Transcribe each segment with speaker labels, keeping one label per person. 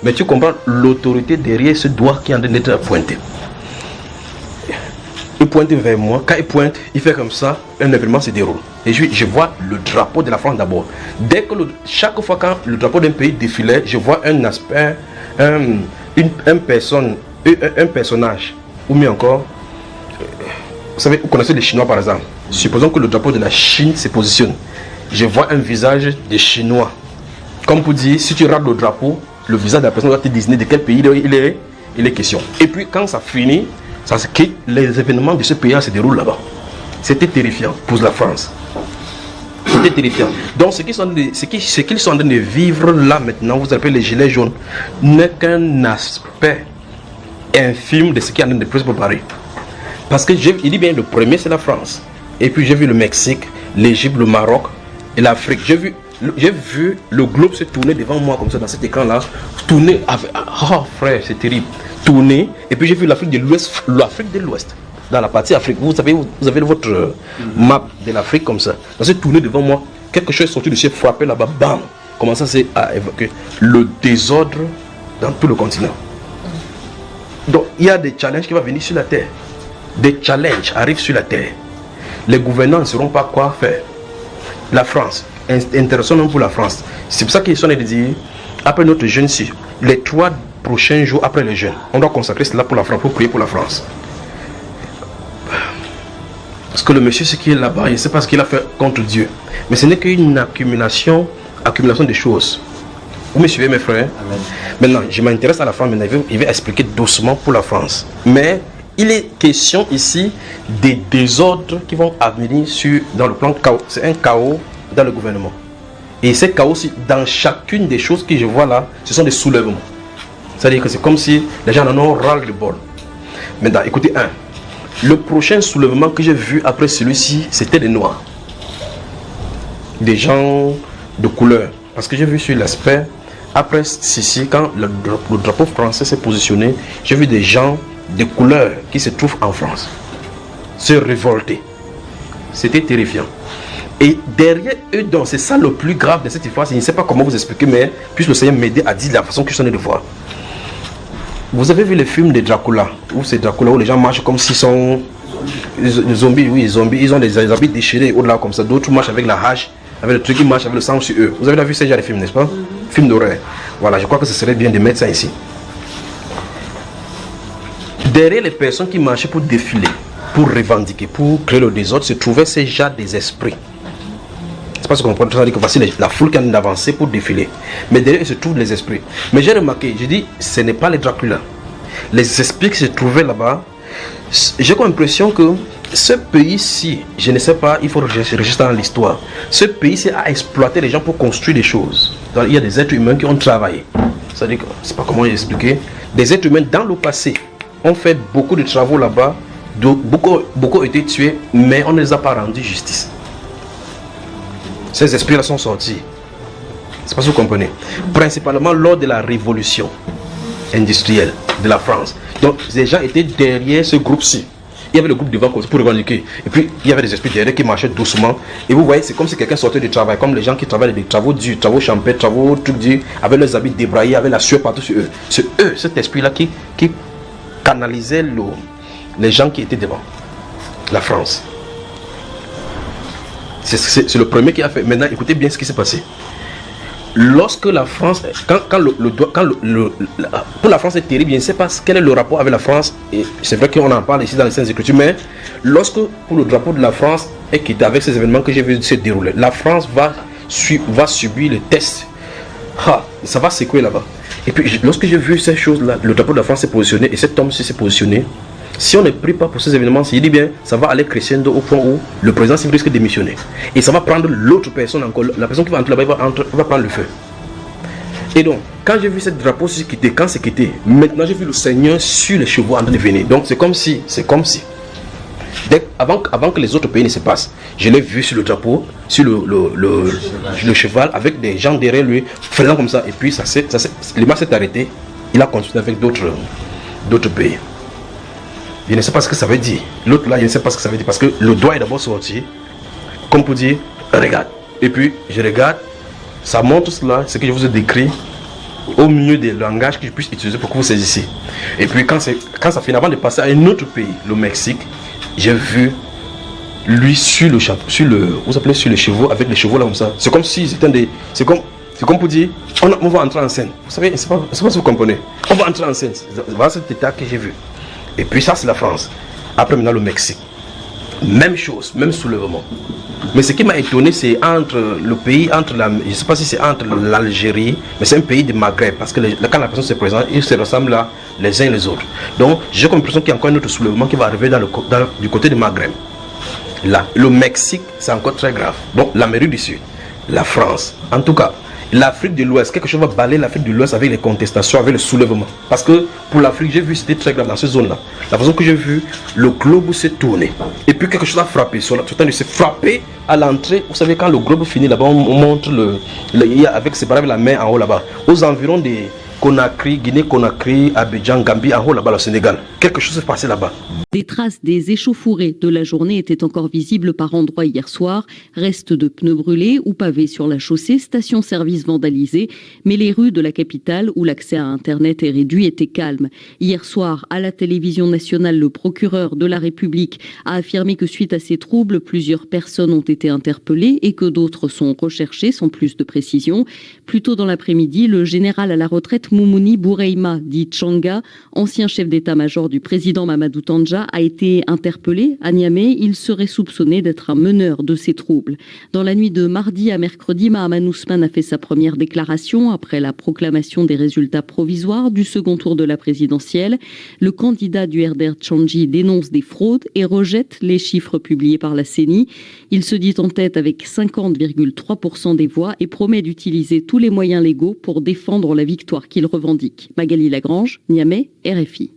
Speaker 1: Mais tu comprends l'autorité derrière ce doigt qui est en train d'être pointé. Il pointe vers moi. Quand il pointe, il fait comme ça, un événement se déroule. Et je vois le drapeau de la France d'abord. Dès que chaque fois quand le drapeau d'un pays défilait, je vois un aspect, un personnage, ou mieux encore, vous savez, vous connaissez les Chinois par exemple. Supposons que le drapeau de la Chine se positionne. Je vois un visage de Chinois. Comme pour dire, si tu rates le drapeau, le visage de la personne doit te désigner de quel pays il est question. Et puis quand ça finit, ça se quitte, les événements de ce pays se déroulent là-bas. C'était terrifiant pour la France. C'était terrifiant. Donc ce qu'ils sont en train de vivre là maintenant, vous appelez les gilets jaunes, n'est qu'un aspect infime de ce qui est en train de se préparer. Parce que il dit bien le premier c'est la France. Et puis j'ai vu le Mexique, l'Égypte, le Maroc et l'Afrique. J'ai vu le globe se tourner devant moi comme ça dans cet écran là. Tourner avec. Oh frère, c'est terrible. Tourner. Et puis j'ai vu l'Afrique de l'Ouest. L'Afrique de l'Ouest. Dans la partie Afrique. Vous savez, vous avez votre map de l'Afrique comme ça. Dans cette tournée devant moi, quelque chose est sorti de chez frappé là-bas. Bam. Comment ça c'est à évoquer le désordre dans tout le continent. Donc il y a des challenges qui vont venir sur la terre. Des challenges arrivent sur la terre. Les gouvernants ne sauront pas quoi faire. La France, intéressons-nous pour la France. C'est pour ça qu'ils sont en train de dire, après notre jeûne ci, les 3 prochains jours après le jeûne, on doit consacrer cela pour la France, pour prier pour la France. Parce que le monsieur, ce qui est là-bas, il ne sait pas ce qu'il a fait contre Dieu. Mais ce n'est qu'une accumulation de choses. Vous me suivez mes frères? Amen. Maintenant, je m'intéresse à la France, maintenant il va expliquer doucement pour la France. Mais il est question ici des désordres qui vont advenir dans le plan chaos. C'est un chaos dans le gouvernement. Et ces chaos, dans chacune des choses que je vois là, ce sont des soulèvements. C'est-à-dire que c'est comme si les gens en ont ras le bol. Maintenant, écoutez, le prochain soulèvement que j'ai vu après celui-ci, c'était des Noirs. Des gens de couleur. Parce que j'ai vu sur l'aspect, après ceci, quand le drapeau français s'est positionné, j'ai vu des gens de couleurs qui se trouvent en France se révolter. C'était terrifiant. Et derrière eux, donc c'est ça le plus grave de cette histoire. Je ne sais pas comment vous expliquer, mais puisse le Seigneur m'aider à dire de la façon que je suis en train de voir. Vous avez vu les films de Dracula, où c'est Dracula où les gens marchent comme s'ils sont des zombies, oui, zombies, ils ont des habits déchirés au-delà comme ça, d'autres marchent avec la hache, avec le truc qui marche avec le sang sur eux. Vous avez vu ce genre de film, n'est-ce pas? Film d'horreur. Voilà, je crois que ce serait bien de mettre ça ici. Derrière les personnes qui marchaient pour défiler, pour revendiquer, pour créer le désordre, se trouvaient ces gens des esprits. C'est parce qu'on peut dire que voici la foule qui a avancé pour défiler. Mais derrière se trouvent les esprits. Mais j'ai remarqué, j'ai dit, ce n'est pas les Dracula. Les esprits qui se trouvaient là-bas, j'ai comme l'impression que ce pays-ci, je ne sais pas, il faut rechercher dans l'histoire. Ce pays-ci a exploité les gens pour construire des choses. Donc, il y a des êtres humains qui ont travaillé. C'est-à-dire que, je ne sais pas comment expliquer. Des êtres humains dans le passé ont fait beaucoup de travaux là-bas. Beaucoup ont été tués, mais on ne les a pas rendus justice. Ces esprits-là sont sortis. C'est pas ce que vous comprenez. Principalement lors de la révolution industrielle de la France. Donc, les gens étaient derrière ce groupe-ci. Il y avait le groupe devant pour revendiquer. Et puis, il y avait des esprits derrière qui marchaient doucement. Et vous voyez, c'est comme si quelqu'un sortait du travail. Comme les gens qui travaillent des travaux durs, travaux champêtres, travaux trucs durs, avec leurs habits débraillés, avec la sueur partout sur eux. C'est eux, cet esprit-là, qui canalisait les gens qui étaient devant. La France. C'est le premier qui a fait. Maintenant, écoutez bien ce qui s'est passé. Lorsque la France, pour la France c'est terrible, je ne sais pas quel est le rapport avec la France, et c'est vrai qu'on en parle ici dans les Saintes Écritures, mais lorsque pour le drapeau de la France est quitté avec ces événements que j'ai vu se dérouler, la France va subir le test. Ça va secouer là-bas. Et puis lorsque j'ai vu ces choses-là, le drapeau de la France s'est positionné et cet homme s'est positionné. Si on ne prie pas pour ces événements, il dit bien, ça va aller crescendo au point où le président risque de démissionner. Et ça va prendre l'autre personne encore, la personne qui va entrer là-bas va prendre le feu. Et donc, quand j'ai vu ce drapeau se quitter, quand c'est quitté, maintenant j'ai vu le Seigneur sur les chevaux en train de venir. Donc c'est comme si, avant que les autres pays ne se passent, je l'ai vu sur le drapeau, sur le cheval, avec des gens derrière lui, faisant comme ça. Et puis l'image s'est arrêtée, il a continué avec d'autres pays. Je ne sais pas ce que ça veut dire. L'autre là, je ne sais pas ce que ça veut dire. Parce que le doigt est d'abord sorti. Comme pour dire, regarde. Et puis, je regarde. Ça montre cela, ce que je vous ai décrit. au milieu des langages que je puisse utiliser pour que vous saisissiez. Et puis quand ça finit, avant de passer à un autre pays, le Mexique, j'ai vu lui sur le chevaux, avec les chevaux là comme ça. C'est comme si c'était c'est comme pour dire, on va entrer en scène. Vous savez, c'est pas si vous comprenez. On va entrer en scène. Voilà cet état que j'ai vu. Et puis ça, c'est la France. Après maintenant le Mexique. Même chose, même soulèvement. Mais ce qui m'a étonné, c'est entre le pays, je ne sais pas si c'est entre l'Algérie, mais c'est un pays du Maghreb, parce que quand la personne se présente, ils se ressemblent là, les uns et les autres. Donc, j'ai comme l'impression qu'il y a encore un autre soulèvement qui va arriver du côté du Maghreb. Là, le Mexique, c'est encore très grave. Donc, l'Amérique du Sud, la France, en tout cas, l'Afrique de l'Ouest, quelque chose va balayer l'Afrique de l'Ouest avec les contestations, avec le soulèvement. Parce que pour l'Afrique, j'ai vu c'était très grave dans cette zone-là. La façon que j'ai vu, le globe s'est tourné. Et puis quelque chose a frappé. Il s'est frappé à l'entrée. Vous savez, quand le globe finit là-bas, on montre c'est pareil avec la main en haut là-bas. Aux environs des Conakry, Guinée-Conakry, Abidjan, Gambie, en haut là-bas, au Sénégal. Quelque chose s'est passé là-bas.
Speaker 2: Des traces des échauffourées de la journée étaient encore visibles par endroits hier soir. Restes de pneus brûlés ou pavés sur la chaussée, stations-service vandalisées. Mais les rues de la capitale, où l'accès à Internet est réduit, étaient calmes. Hier soir, à la télévision nationale, le procureur de la République a affirmé que suite à ces troubles, plusieurs personnes ont été interpellées et que d'autres sont recherchées sans plus de précision. Plus tôt dans l'après-midi, le général à la retraite Moumouni Boureima, dit Tchanga, ancien chef d'état-major du président Mamadou Tandja, a été interpellé à Niamey. Il serait soupçonné d'être un meneur de ces troubles. Dans la nuit de mardi à mercredi, Mahaman Ousmane a fait sa première déclaration après la proclamation des résultats provisoires du second tour de la présidentielle. Le candidat du RDR Tchandji dénonce des fraudes et rejette les chiffres publiés par la CENI. Il se dit en tête avec 50,3% des voix et promet d'utiliser tous les moyens légaux pour défendre la victoire qu'il revendique. Magali Lagrange, Niamey, RFI.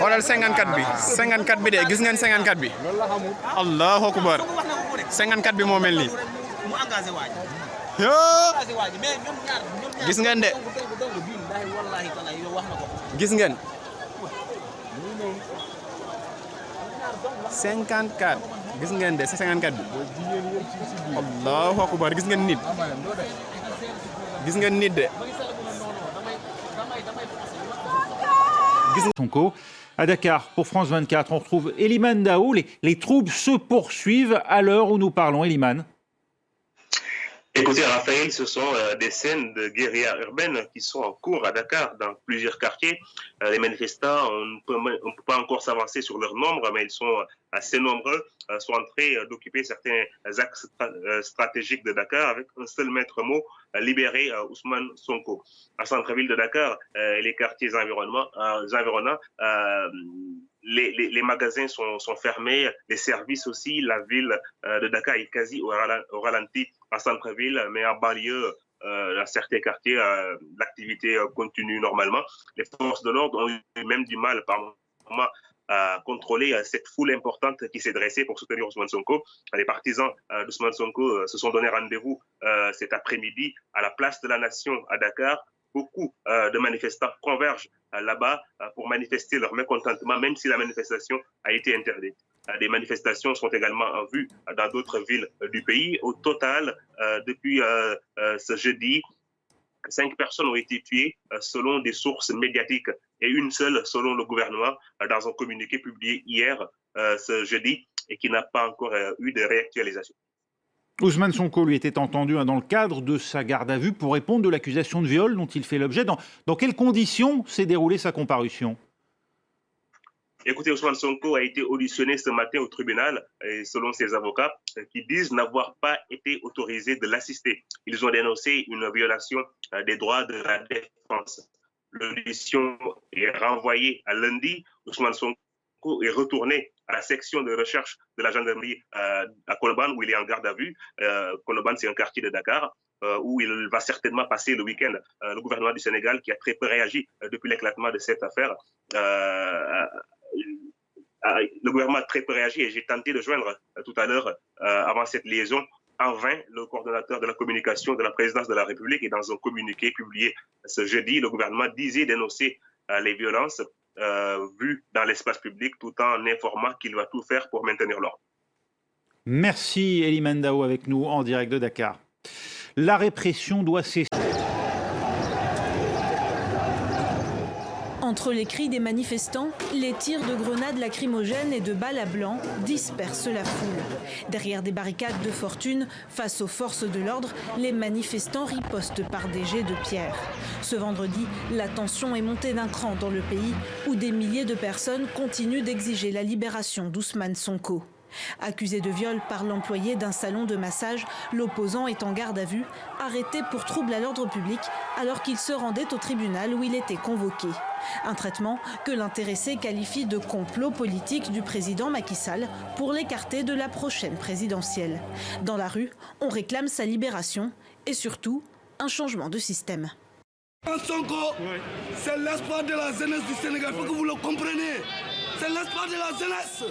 Speaker 3: xoolal 54 bi 54 bi de gis ngeen 54 bi allahu akbar 54 bi moo mel nii gis ngeen de gis ngeen 54 gis ngeen de 54 bi allahu akbar gis ngeen nit de
Speaker 4: Sonko. À Dakar, pour France 24, on retrouve Eliman Daou. Les troubles se poursuivent à l'heure où nous parlons. Eliman.
Speaker 5: Écoutez, Raphaël, ce sont des scènes de guérilla urbaine qui sont en cours à Dakar, dans plusieurs quartiers. Les manifestants, on ne peut pas encore s'avancer sur leur nombre, mais ils sont assez nombreux, sont en train d'occuper certains axes stratégiques de Dakar avec un seul maître mot, libérer Ousmane Sonko. À centre-ville de Dakar et les quartiers environnants, les magasins sont fermés, les services aussi. La ville de Dakar est quasi au ralenti en centre-ville, mais en banlieue, dans certains quartiers, l'activité continue normalement. Les forces de l'ordre ont eu même du mal par moment à contrôler cette foule importante qui s'est dressée pour soutenir Ousmane Sonko. Les partisans d'Ousmane Sonko se sont donné rendez-vous cet après-midi à la place de la Nation à Dakar. Beaucoup de manifestants convergent là-bas pour manifester leur mécontentement, même si la manifestation a été interdite. Des manifestations sont également en vue dans d'autres villes du pays. Au total, depuis ce jeudi, 5 personnes ont été tuées selon des sources médiatiques et une seule selon le gouvernement dans un communiqué publié hier, ce jeudi, et qui n'a pas encore eu de réactualisation.
Speaker 4: Ousmane Sonko lui était entendu dans le cadre de sa garde à vue pour répondre de l'accusation de viol dont il fait l'objet. Dans quelles conditions s'est déroulée sa comparution ?
Speaker 5: Écoutez, Ousmane Sonko a été auditionné ce matin au tribunal, et selon ses avocats, qui disent n'avoir pas été autorisés de l'assister. Ils ont dénoncé une violation des droits de la défense. L'audition est renvoyée à lundi. Ousmane Sonko est retourné à la section de recherche de la gendarmerie à Colobane, où il est en garde à vue. Colobane, c'est un quartier de Dakar, où il va certainement passer le week-end. Le gouvernement du Sénégal, qui a très peu réagi depuis l'éclatement de cette affaire, le gouvernement a très peu réagi, et j'ai tenté de joindre tout à l'heure, avant cette liaison, en vain, le coordonnateur de la communication de la présidence de la République. Et dans un communiqué publié ce jeudi, le gouvernement disait dénoncer les violences vues dans l'espace public, tout en informant qu'il va tout faire pour maintenir l'ordre.
Speaker 4: Merci Elimane Dao avec nous en direct de Dakar. La répression doit cesser.
Speaker 6: Entre les cris des manifestants, les tirs de grenades lacrymogènes et de balles à blanc dispersent la foule. Derrière des barricades de fortune, face aux forces de l'ordre, les manifestants ripostent par des jets de pierre. Ce vendredi, la tension est montée d'un cran dans le pays où des milliers de personnes continuent d'exiger la libération d'Ousmane Sonko. Accusé de viol par l'employé d'un salon de massage, l'opposant est en garde à vue, arrêté pour trouble à l'ordre public alors qu'il se rendait au tribunal où il était convoqué. Un traitement que l'intéressé qualifie de complot politique du président Macky Sall pour l'écarter de la prochaine présidentielle. Dans la rue, on réclame sa libération et surtout un changement de système.
Speaker 7: Sonko, c'est l'espoir de la jeunesse du Sénégal, il faut que vous le compreniez. C'est l'espoir de la jeunesse.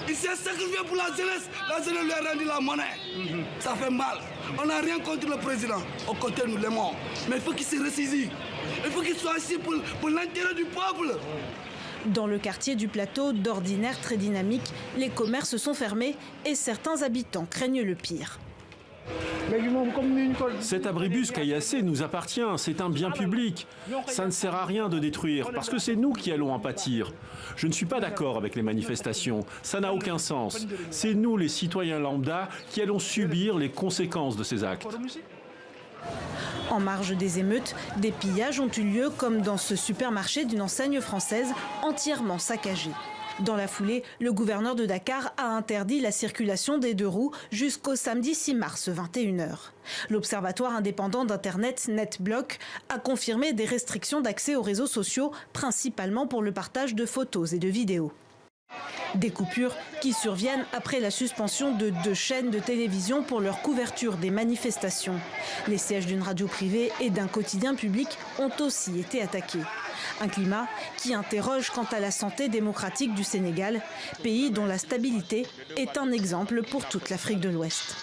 Speaker 7: Il s'est sacrifié pour la jeunesse lui a rendu la monnaie. Ça fait mal. On n'a rien contre le président. Au côté, nous l'aimons. Mais il faut qu'il se ressaisit. Il faut qu'il soit ici pour l'intérêt du peuple.
Speaker 6: Dans le quartier du Plateau, d'ordinaire très dynamique, les commerces sont fermés et certains habitants craignent le pire.
Speaker 8: Cet abribus caillassé nous appartient, c'est un bien public. Ça ne sert à rien de détruire, parce que c'est nous qui allons en pâtir. Je ne suis pas d'accord avec les manifestations, ça n'a aucun sens. C'est nous, les citoyens lambda, qui allons subir les conséquences de ces actes.
Speaker 6: En marge des émeutes, des pillages ont eu lieu comme dans ce supermarché d'une enseigne française entièrement saccagé. Dans la foulée, le gouverneur de Dakar a interdit la circulation des 2 roues jusqu'au samedi 6 mars 21h. L'Observatoire indépendant d'Internet NetBlock a confirmé des restrictions d'accès aux réseaux sociaux, principalement pour le partage de photos et de vidéos. Des coupures qui surviennent après la suspension de 2 chaînes de télévision pour leur couverture des manifestations. Les sièges d'une radio privée et d'un quotidien public ont aussi été attaqués. Un climat qui interroge quant à la santé démocratique du Sénégal, pays dont la stabilité est un exemple pour toute l'Afrique de l'Ouest.